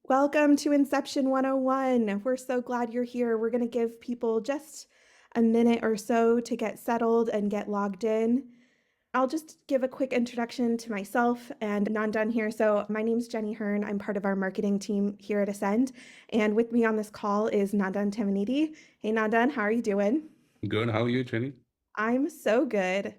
Welcome to Inception 101. We're so glad you're here. We're going to give people just a minute or so to get settled and get logged in. I'll just give a quick introduction to myself and Nandan here. So my name's Jenny Hearn. I'm part of our marketing team here at Ascend. And with me on this call is Nandan Temanidi. Hey, Nandan, how are you doing? Good. How are you, Jenny? I'm so good.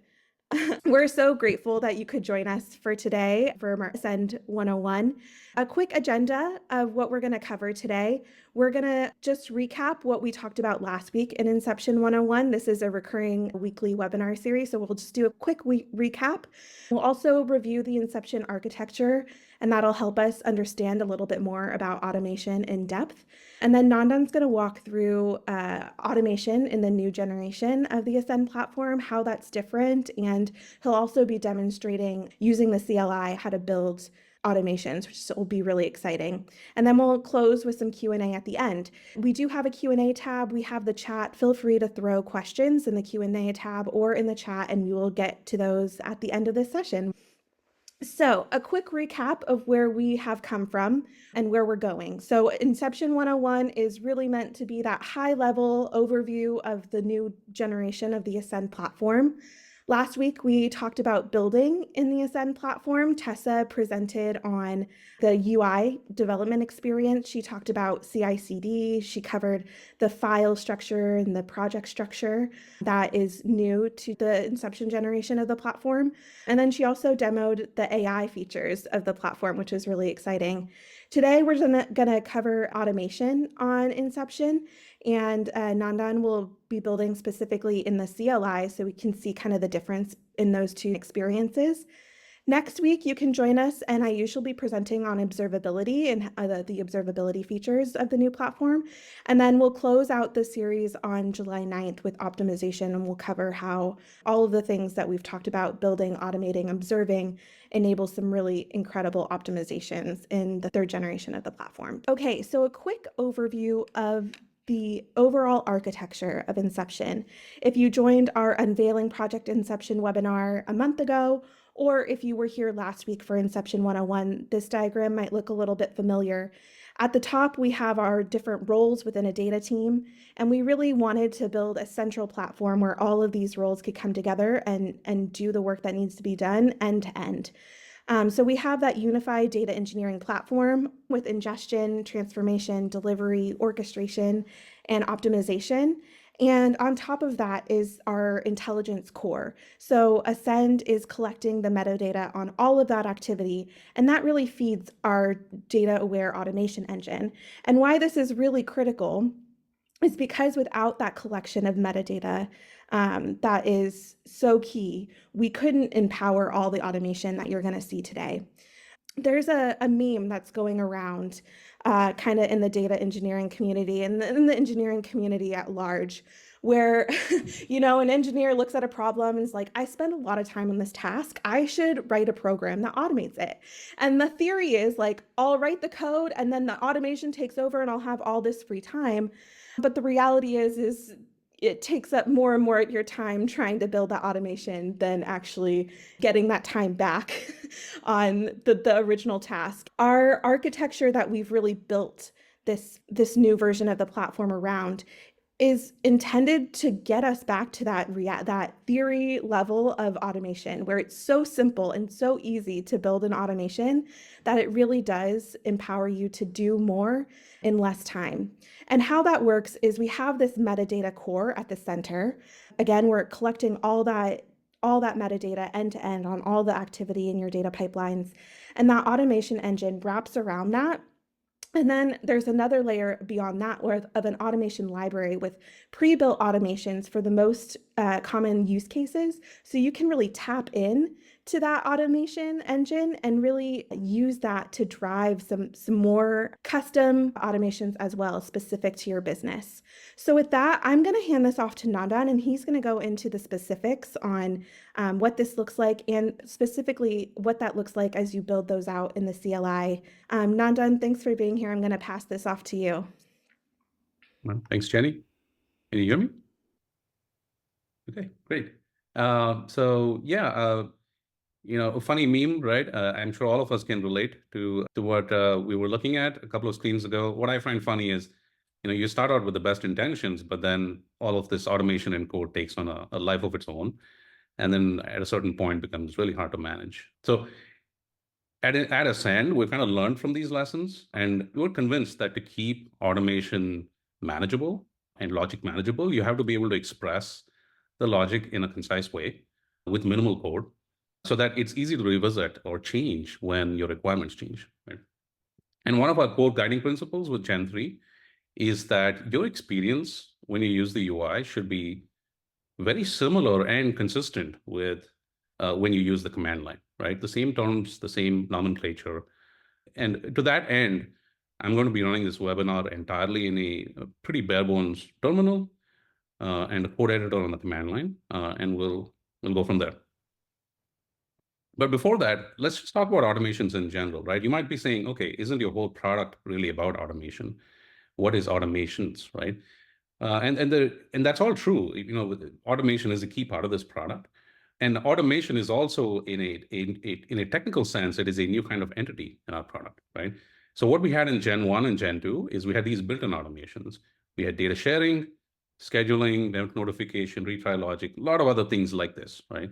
We're so grateful that you could join us for today for Ascend 101. A quick agenda of what we're going to cover today. We're going to just recap what we talked about last week in Inception 101. This is a recurring weekly webinar series, so we'll just do a quick recap. We'll also review the Inception architecture, and that'll help us understand a little bit more about automation in depth. And then Nandan's going to walk through automation in the new generation of the Ascend platform, how that's different, and he'll also be demonstrating using the CLI how to build automations, which will be really exciting. And then we'll close with some Q&A at the end. We do have a Q&A tab. We have the chat. Feel free to throw questions in the Q&A tab or in the chat, and we will get to those at the end of this session. So, a quick recap of where we have come from and where we're going. So, Inception 101 is really meant to be that high level overview of the new generation of the Ascend platform. Last week, we talked about building in the Ascend platform. Tessa presented on the UI development experience. She talked about CI/CD. She covered the file structure and the project structure that is new to the Inception generation of the platform. And then she also demoed the AI features of the platform, which is really exciting. Today, we're going to cover automation on Inception, and Nandan will be building specifically in the CLI so we can see kind of the difference in those two experiences. Next week, you can join us, and I usually be presenting on observability and the observability features of the new platform. And then we'll close out the series on July 9th with optimization, and we'll cover how all of the things that we've talked about, building, automating, observing, enable some really incredible optimizations in the third generation of the platform. Okay, so a quick overview of the overall architecture of Inception. If you joined our Unveiling Project Inception webinar a month ago, or if you were here last week for Inception 101, this diagram might look a little bit familiar. At the top, we have our different roles within a data team, and we really wanted to build a central platform where all of these roles could come together and do the work that needs to be done end to end. So we have that unified data engineering platform with ingestion, transformation, delivery, orchestration, and optimization. And on top of that is our intelligence core. So Ascend is collecting the metadata on all of that activity, and that really feeds our data-aware automation engine. And why this is really critical is because without that collection of metadata, that is so key, we couldn't empower all the automation that you're going to see today. There's a meme that's going around kind of in the data engineering community and in the engineering community at large, where an engineer looks at a problem and is like, I spend a lot of time on this task. I should write a program that automates it. And the theory is like, I'll write the code and then the automation takes over and I'll have all this free time. But the reality is it takes up more and more of your time trying to build that automation than actually getting that time back on the original task. Our architecture that we've really built this new version of the platform around is intended to get us back to that theory level of automation where it's so simple and so easy to build an automation that it really does empower you to do more in less time. And how that works is we have this metadata core at the center. Again, we're collecting all that metadata end to end on all the activity in your data pipelines. And that automation engine wraps around that. And then there's another layer beyond that of an automation library with pre-built automations for the most common use cases. So you can really tap in to that automation engine and really use that to drive some more custom automations as well, specific to your business. So with that, I'm going to hand this off to Nandan, and he's going to go into the specifics on what this looks like and specifically what that looks like as you build those out in the CLI. Nandan, thanks for being here. I'm going to pass this off to you. Well, thanks, Jenny. Can you hear me? Okay, great. A funny meme, right? I'm sure all of us can relate to what we were looking at a couple of screens ago. What I find funny is, you start out with the best intentions, but then all of this automation and code takes on a life of its own, and then at a certain point becomes really hard to manage. So at Ascend, we kind of learned from these lessons, and we were convinced that to keep automation manageable and logic manageable, you have to be able to express the logic in a concise way with minimal code so that it's easy to revisit or change when your requirements change. Right? And one of our core guiding principles with Gen 3 is that your experience when you use the UI should be very similar and consistent with when you use the command line, right? The same terms, the same nomenclature. And to that end, I'm going to be running this webinar entirely in a pretty bare bones terminal and a code editor on the command line, and we'll go from there. But before that, let's just talk about automations in general, right? You might be saying, okay, isn't your whole product really about automation? What is automations, right? And that's all true. Automation is a key part of this product, and automation is also in a technical sense, it is a new kind of entity in our product, right? So what we had in Gen 1 and Gen 2 is we had these built-in automations. We had data sharing, scheduling, notification, retry logic, a lot of other things like this, right?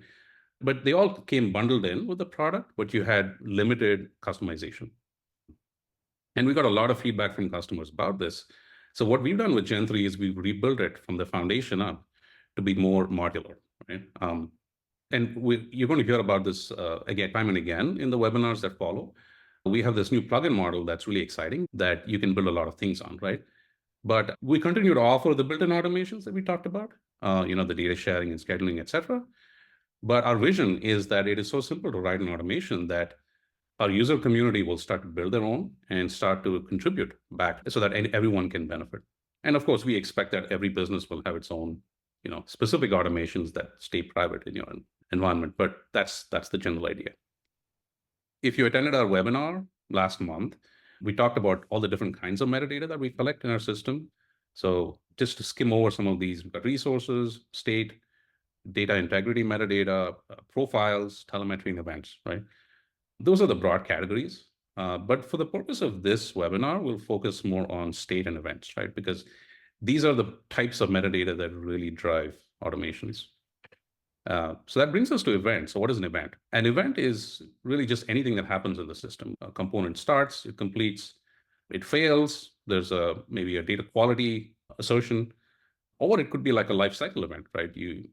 But they all came bundled in with the product, but you had limited customization. And we got a lot of feedback from customers about this. So what we've done with Gen 3 is we've rebuilt it from the foundation up to be more modular, right? You're going to hear about this again, time and again in the webinars that follow. We have this new plugin model that's really exciting that you can build a lot of things on, right? But we continue to offer the built-in automations that we talked about, the data sharing and scheduling, et cetera. But our vision is that it is so simple to write an automation that our user community will start to build their own and start to contribute back so that everyone can benefit. And of course, we expect that every business will have its own, specific automations that stay private in your environment. But that's the general idea. If you attended our webinar last month, we talked about all the different kinds of metadata that we collect in our system. So just to skim over some of these, we've got resources, state, data integrity metadata, profiles, telemetry, and events, right? Those are the broad categories. But for the purpose of this webinar, we'll focus more on state and events, right? Because these are the types of metadata that really drive automations. So that brings us to events. So what is an event? An event is really just anything that happens in the system. A component starts, it completes, it fails, there's maybe a data quality assertion, or it could be like a lifecycle event, right? You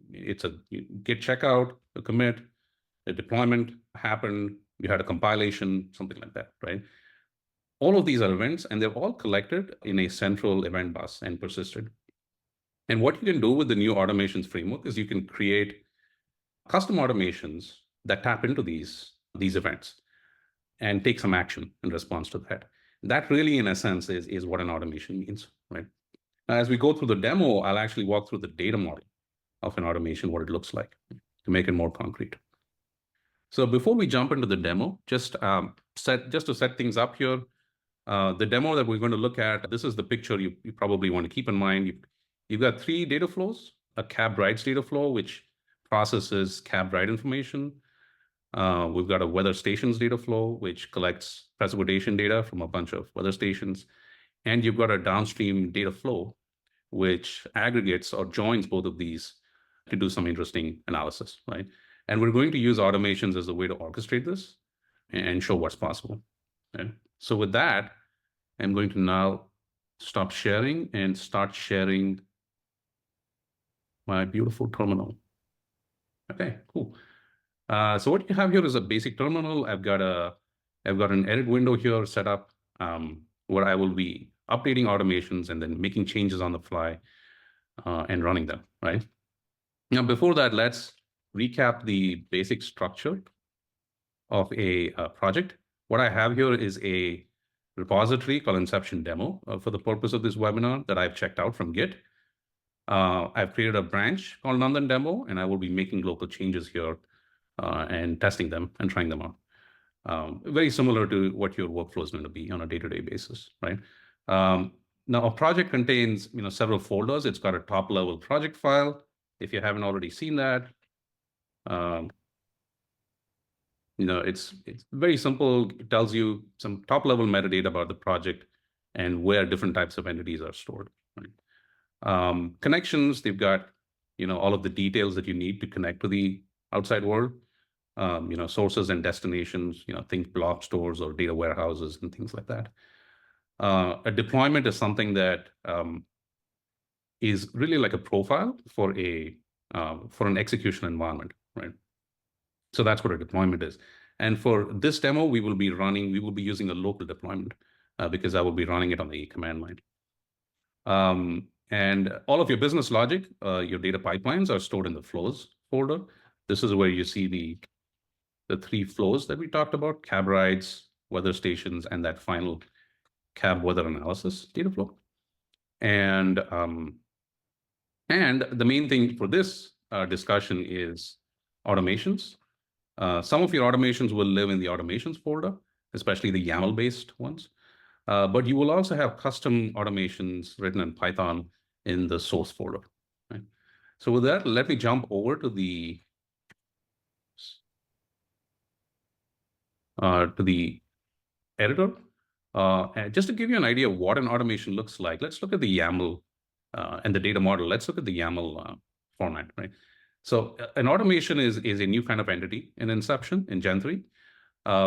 get checkout, a commit, a deployment happened, you had a compilation, something like that, right? All of these are events, and they're all collected in a central event bus and persisted. And what you can do with the new automations framework is you can create custom automations that tap into these events and take some action in response to that. That really, in a sense, is what an automation means, right? Now, as we go through the demo, I'll actually walk through the data model of an automation, what it looks like, to make it more concrete. So before we jump into the demo, just to set things up here, the demo that we're going to look at, this is the picture you probably want to keep in mind. You've got 3 data flows: a cab rides data flow, which processes cab ride information. We've got a weather stations data flow, which collects precipitation data from a bunch of weather stations. And you've got a downstream data flow, which aggregates or joins both of these to do some interesting analysis, right? And we're going to use automations as a way to orchestrate this and show what's possible. Okay? So with that, I'm going to now stop sharing and start sharing my beautiful terminal. Okay, cool. So what you have here is a basic terminal. I've got an edit window here set up where I will be updating automations and then making changes on the fly and running them, right? Now, before that, let's recap the basic structure of a project. What I have here is a repository called Inception demo for the purpose of this webinar that I've checked out from Git. I've created a branch called Nandan demo, and I will be making local changes here and testing them and trying them out. Very similar to what your workflow is going to be on a day-to-day basis, right? Now, a project contains several folders. It's got a top-level project file. If you haven't already seen that, It's very simple. It tells you some top level metadata about the project and where different types of entities are stored. Right? Connections, they've got all of the details that you need to connect to the outside world. Sources and destinations. Think blob stores or data warehouses and things like that. A deployment is something that is really like a profile for an execution environment, right? So that's what a deployment is. And for this demo, we will be using a local deployment because I will be running it on the command line. And all of your business logic, your data pipelines are stored in the flows folder. This is where you see the three flows that we talked about: cab rides, weather stations, and that final cab weather analysis data flow. And the main thing for this discussion is automations. Some of your automations will live in the automations folder, especially the YAML-based ones. But you will also have custom automations written in Python in the source folder. Right? So with that, let me jump over to the editor. And just to give you an idea of what an automation looks like, let's look at the YAML and the data model. Let's look at the YAML format, right? So an automation is a new kind of entity in Inception in Gen 3,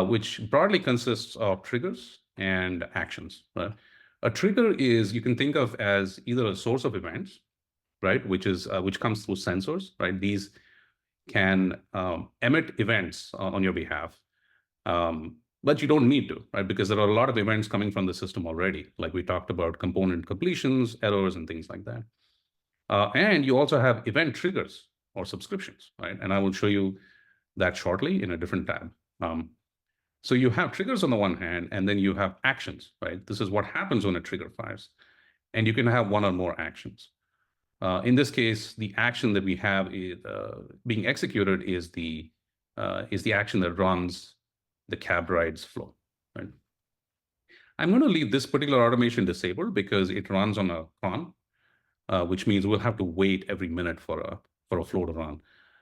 which broadly consists of triggers and actions, right? A trigger is, you can think of as either a source of events, right? Which comes through sensors, right? These can emit events on your behalf. But you don't need to, right? Because there are a lot of events coming from the system already, like we talked about component completions, errors, and things like that. And you also have event triggers or subscriptions, right? And I will show you that shortly in a different tab. So you have triggers on the one hand, and then you have actions, right? This is what happens when a trigger fires. And you can have one or more actions. In this case, the action that we have being executed is the action that runs the cab rides flow, right? I'm going to leave this particular automation disabled because it runs on a cron, which means we'll have to wait every minute for a flow to run.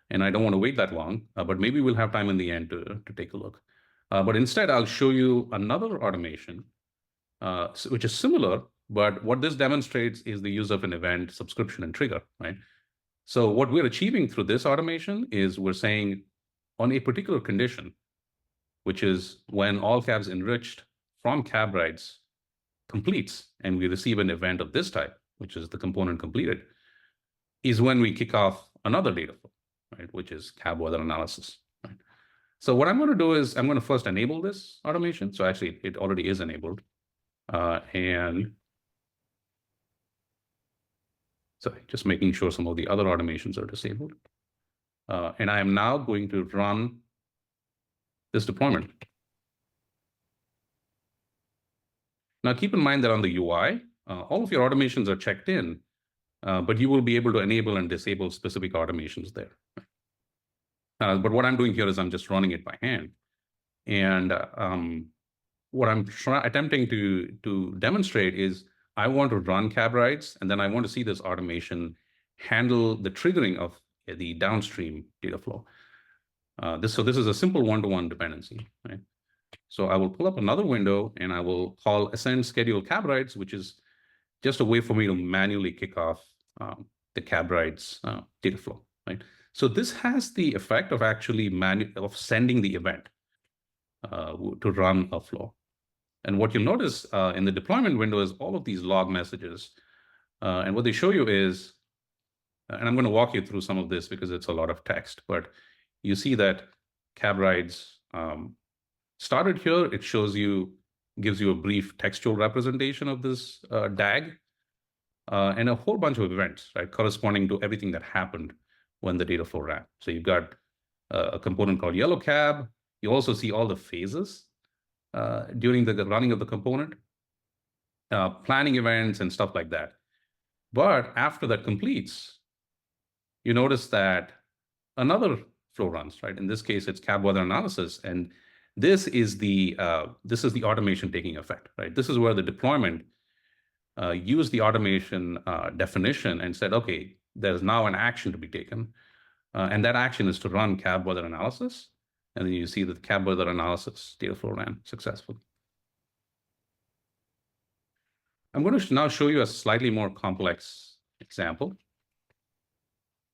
And I don't want to wait that long, but maybe we'll have time in the end to take a look. But instead, I'll show you another automation, which is similar, but what this demonstrates is the use of an event, subscription, and trigger, right? So what we're achieving through this automation is we're saying on a particular condition, which is when all cabs enriched from cab rides completes, and we receive an event of this type, which is the component completed, is when we kick off another data flow, right? Which is cab weather analysis, right? So what I'm going to do is I'm going to first enable this automation. So actually, it already is enabled. And so just making sure some of the other automations are disabled. And I am now going to run this deployment. Now, keep in mind that on the UI, all of your automations are checked in, but you will be able to enable and disable specific automations there. But what I'm doing here is I'm just running it by hand. And what I'm attempting to demonstrate is I want to run cab rides, and then I want to see this automation handle the triggering of the downstream data flow. So this is a simple one-to-one dependency, right? So I will pull up another window, and I will call ascend schedule cab rides, which is just a way for me to manually kick off the cab rides data flow, right? So this has the effect of actually sending the event to run a flow. And what you'll notice in the deployment window is all of these log messages. And what they show you is, and I'm going to walk you through some of this because it's a lot of text, but you see that cab rides started here. It gives you a brief textual representation of this DAG and a whole bunch of events, right, corresponding to everything that happened when the data flow ran. So you've got a component called yellow cab. You also see all the phases during the running of the component, planning events and stuff like that. But after that completes, you notice that another flow runs, right? In this case, it's cab weather analysis, and this is the automation taking effect, right? This is where the deployment used the automation definition and said, okay, there's now an action to be taken, and that action is to run cab weather analysis. And then you see that the cab weather analysis data flow ran successfully. I'm going to now show you a slightly more complex example,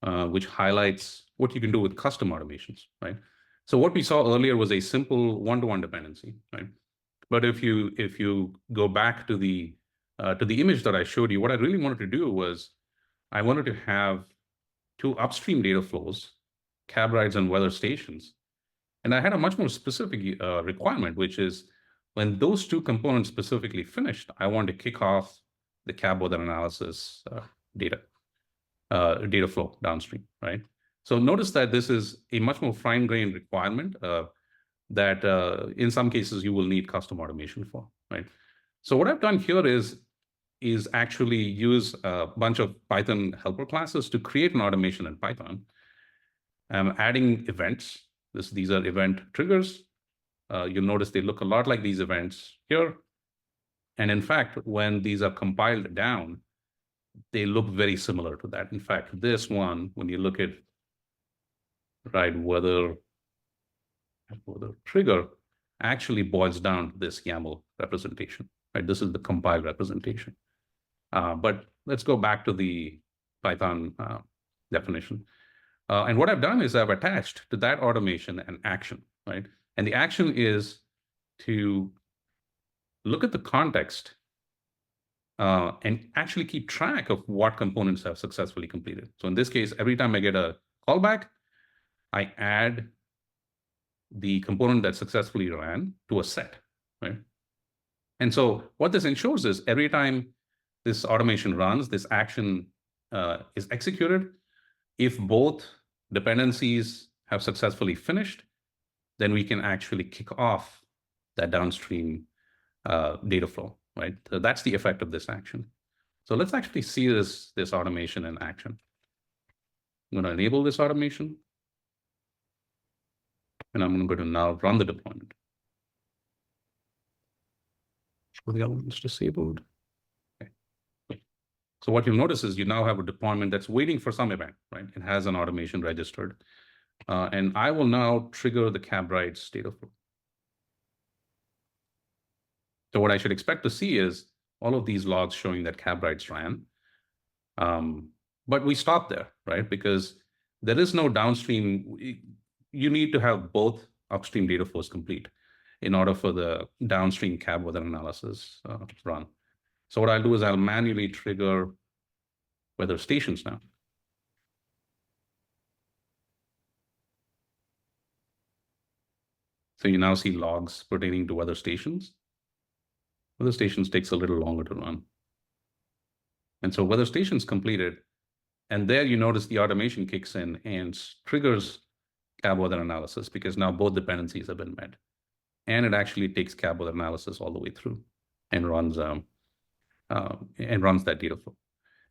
which highlights what you can do with custom automations, right? So what we saw earlier was a simple one-to-one dependency, right? But if you go back to the image that I showed you, what I really wanted to do was I wanted to have two upstream data flows, cab rides and weather stations. And I had a much more specific requirement, which is when those two components specifically finished, I want to kick off the cab weather analysis data flow downstream, right? So notice that this is a much more fine-grained requirement that in some cases you will need custom automation for, right? So what I've done here is actually use a bunch of Python helper classes to create an automation in Python. I'm adding events. These are event triggers. You'll notice they look a lot like these events here. And in fact, when these are compiled down, they look very similar to that. In fact, this one, when you look at weather trigger, actually boils down to this YAML representation, right? This is the compiled representation. But let's go back to the Python definition. And what I've done is I've attached to that automation an action, right? And the action is to look at the context and actually keep track of what components have successfully completed. So in this case, every time I get a callback, I add the component that successfully ran to a set, right? And so what this ensures is every time this automation runs, this action is executed. If both dependencies have successfully finished, then we can actually kick off that downstream data flow, right? So that's the effect of this action. So let's actually see this automation in action. I'm going to enable this automation. And I'm going to now run the deployment. Show the elements disabled. Okay. So what you'll notice is you now have a deployment that's waiting for some event, right? It has an automation registered. And I will now trigger the cab rides data flow. So what I should expect to see is all of these logs showing that cab rides ran. But we stop there, right? Because there is no downstream. You need to have both upstream data flows complete in order for the downstream cab weather analysis run. So what I'll do is I'll manually trigger weather stations now. So you now see logs pertaining to weather stations. Weather stations takes a little longer to run. And so weather stations completed. And there you notice the automation kicks in and triggers cab weather analysis because now both dependencies have been met. And it actually takes cab weather analysis all the way through and runs that data flow.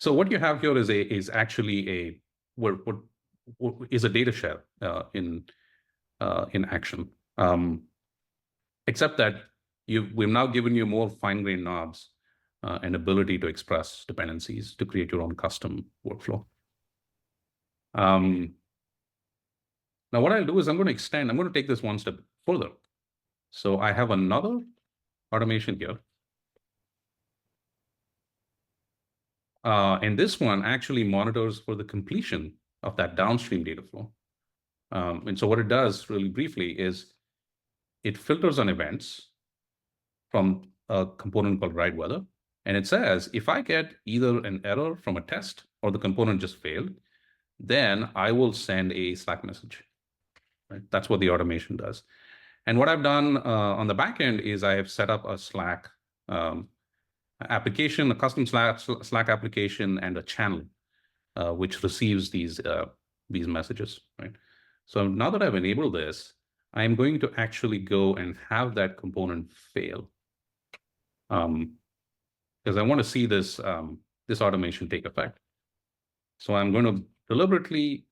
So what you have here is actually what is a data share in action, except that we've now given you more fine-grained knobs and ability to express dependencies to create your own custom workflow. Now what I'll do is I'm going to take this one step further. So I have another automation here. And this one actually monitors for the completion of that downstream data flow. And so what it does really briefly is it filters on events from a component called ride weather. And it says, if I get either an error from a test or the component just failed, then I will send a Slack message. Right? That's what the automation does. And what I've done on the back end is I have set up a Slack application, a custom Slack application, and a channel which receives these messages. Right. So now that I've enabled this, I'm going to actually go and have that component fail, because I want to see this automation take effect. So I'm going to deliberately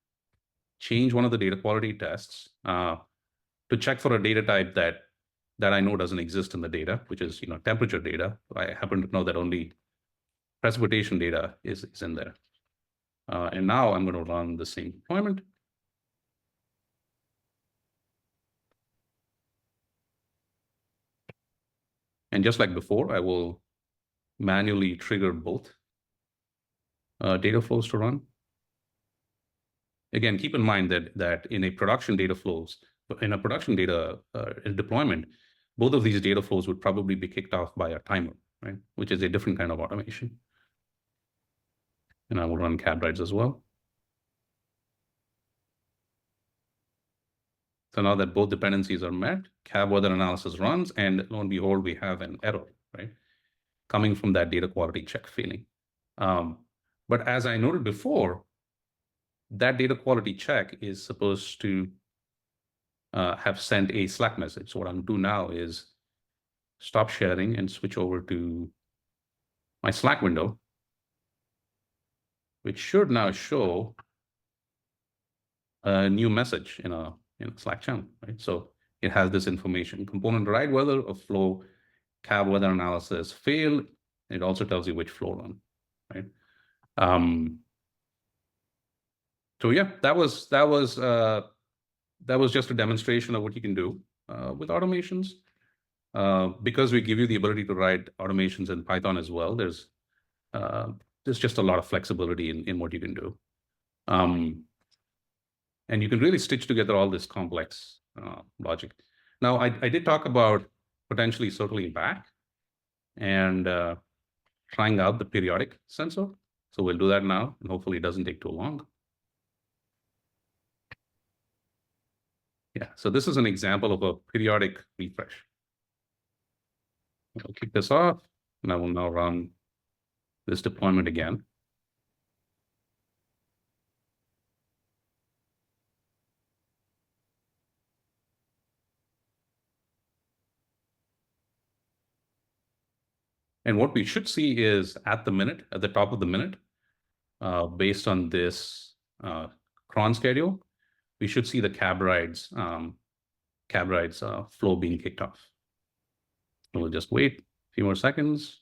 change one of the data quality tests to check for a data type that I know doesn't exist in the data, which is temperature data. I happen to know that only precipitation data is in there. And now I'm going to run the same deployment. And just like before, I will manually trigger both data flows to run. Again, keep in mind that in a production data deployment, both of these data flows would probably be kicked off by a timer, right? Which is a different kind of automation. And I will run cab rides as well. So now that both dependencies are met, cab weather analysis runs, and lo and behold, we have an error, right? Coming from that data quality check failing. But as I noted before, that data quality check is supposed to have sent a Slack message. So what I'm going to do now is stop sharing and switch over to my Slack window, which should now show a new message in a Slack channel, right? So it has this information: component ride weather of flow, cab weather analysis failed. It also tells you which flow run, right? So yeah, that was just a demonstration of what you can do with automations. Because we give you the ability to write automations in Python as well, there's just a lot of flexibility in what you can do. And you can really stitch together all this complex logic. Now, I did talk about potentially circling back and trying out the periodic sensor. So we'll do that now, and hopefully it doesn't take too long. Yeah, so this is an example of a periodic refresh. I'll kick this off, and I will now run this deployment again. And what we should see is at the top of the minute, based on this cron schedule, we should see the cab rides flow being kicked off. So we'll just wait a few more seconds.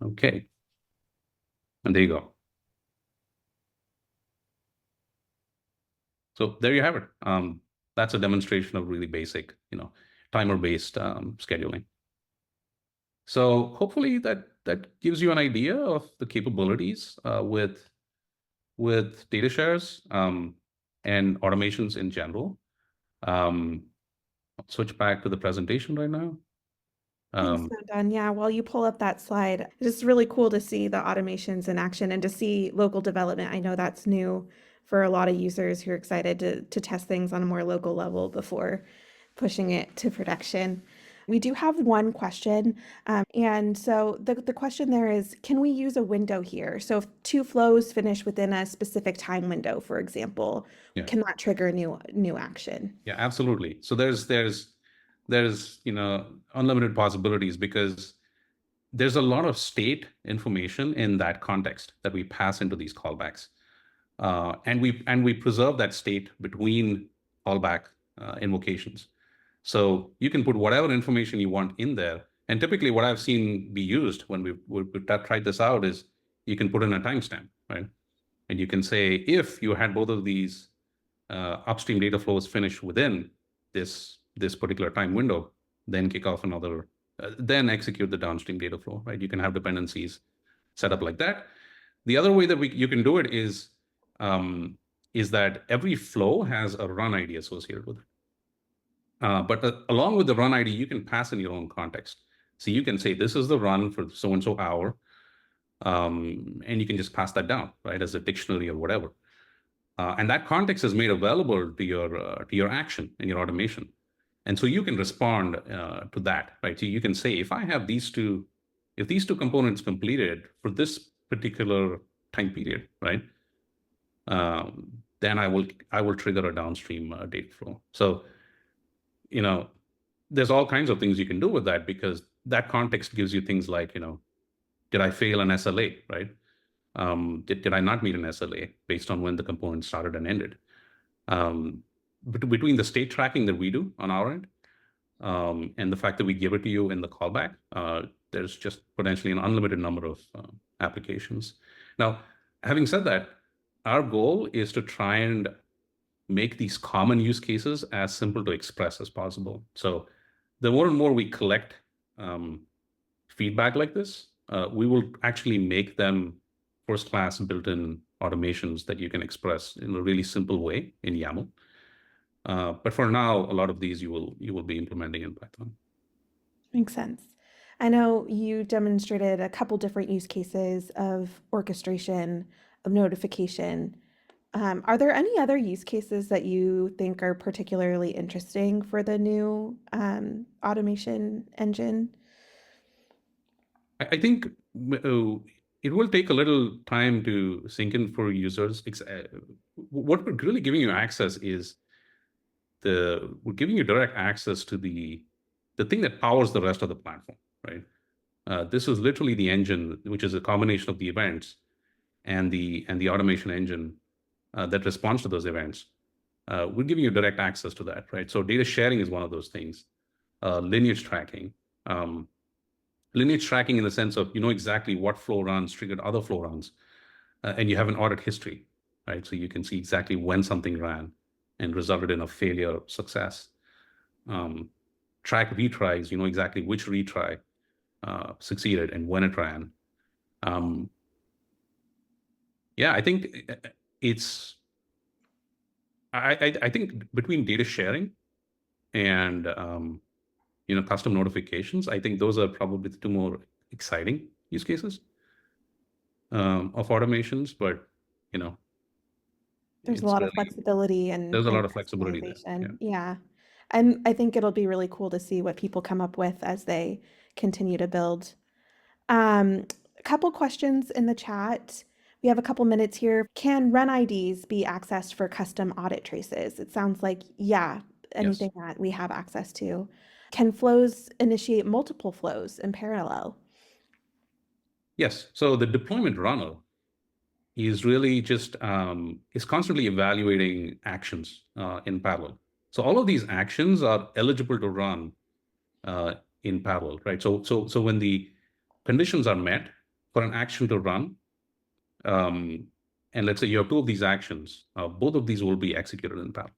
Okay. And there you go. So there you have it. That's a demonstration of really basic, timer-based scheduling. So hopefully that gives you an idea of the capabilities with data shares and automations in general. I'll switch back to the presentation right now. Thanks, Nandan. Yeah, while you pull up that slide, it's just really cool to see the automations in action and to see local development. I know that's new for a lot of users who are excited to test things on a more local level before pushing it to production. We do have one question. And so the question there is, can we use a window here? So if two flows finish within a specific time window, for example, Yeah. can that trigger a new action? Yeah, absolutely. So there's unlimited possibilities, because there's a lot of state information in that context that we pass into these callbacks. And we preserve that state between callback invocations. So you can put whatever information you want in there. And typically what I've seen be used when we've tried this out is you can put in a timestamp, right? And you can say, if you had both of these upstream data flows finish within this particular time window, then kick off another, then execute the downstream data flow, right? You can have dependencies set up like that. The other way that you can do it is that every flow has a run ID associated with it. But along with the run ID, you can pass in your own context. So you can say, this is the run for so-and-so hour, and you can just pass that down, right, as a dictionary or whatever. And that context is made available to your action and your automation. And so you can respond to that, right? So you can say, if these two components completed for this particular time period, right, then I will trigger a downstream data flow. So, there's all kinds of things you can do with that, because that context gives you things like, did I fail an SLA, right? Did I not meet an SLA based on when the component started and ended? Between the state tracking that we do on our end and the fact that we give it to you in the callback, there's just potentially an unlimited number of applications. Now, having said that, our goal is to try and make these common use cases as simple to express as possible. So the more and more we collect feedback like this, we will actually make them first-class built-in automations that you can express in a really simple way in YAML. But for now, a lot of these you will be implementing in Python. Makes sense. I know you demonstrated a couple different use cases of orchestration, of notification. Are there any other use cases that you think are particularly interesting for the new automation engine? I think it will take a little time to sink in for users. What we're really giving you access is we're giving you direct access to the thing that powers the rest of the platform, right? This is literally the engine, which is a combination of the events and the automation engine that responds to those events. We're giving you direct access to that, right? So data sharing is one of those things. Lineage tracking. Lineage tracking in the sense of you know exactly what flow runs triggered other flow runs, and you have an audit history, right? So you can see exactly when something ran and resulted in a failure or success. Track retries, you know exactly which retry succeeded and when it ran. Yeah, I think it's I think between data sharing and you know custom notifications, I think those are probably the two more exciting use cases of automations. But you know, There's a it's lot of really flexibility and, there's a lot and of flexibility there. Yeah. customization. Yeah. And I think it'll be really cool to see what people come up with as they continue to build. A couple questions in the chat. We have a couple minutes here. Can run IDs be accessed for custom audit traces? It sounds like, yeah, Yes. anything that we have access to. Can flows initiate multiple flows in parallel? Yes. So the deployment runner is really just is constantly evaluating actions in parallel. So all of these actions are eligible to run in parallel, right? So when the conditions are met for an action to run, um, and let's say you have two of these actions, both of these will be executed in parallel.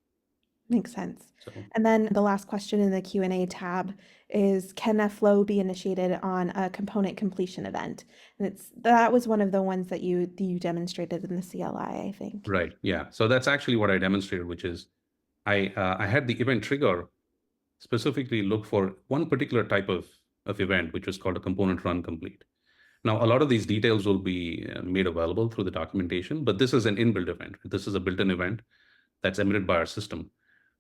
Makes sense. So And then the last question in the Q&A tab is, can a flow be initiated on a component completion event? And that was one of the ones that you demonstrated in the CLI, I think. right, yeah. So that's actually what I demonstrated, which is I had the event trigger specifically look for one particular type of event, which was called a component run complete. Now, a lot of these details will be made available through the documentation, but this is an inbuilt event. This is a built-in event that's emitted by our system.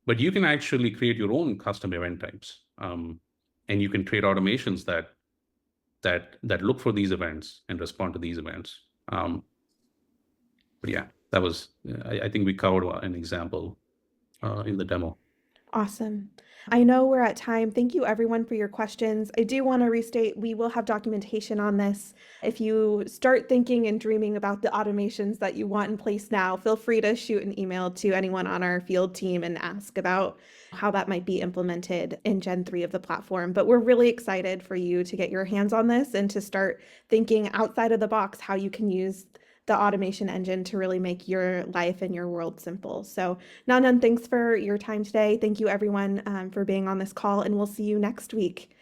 But you can actually create your own custom event types, and you can create automations that look for these events and respond to these events. But yeah, that was I think we covered an example in the demo. Awesome. I know we're at time. Thank you everyone for your questions. I do want to restate, we will have documentation on this. If you start thinking and dreaming about the automations that you want in place now, feel free to shoot an email to anyone on our field team and ask about how that might be implemented in Gen 3 of the platform. But we're really excited for you to get your hands on this and to start thinking outside of the box how you can use the automation engine to really make your life and your world simple. So Nandan, thanks for your time today. Thank you everyone for being on this call, and we'll see you next week.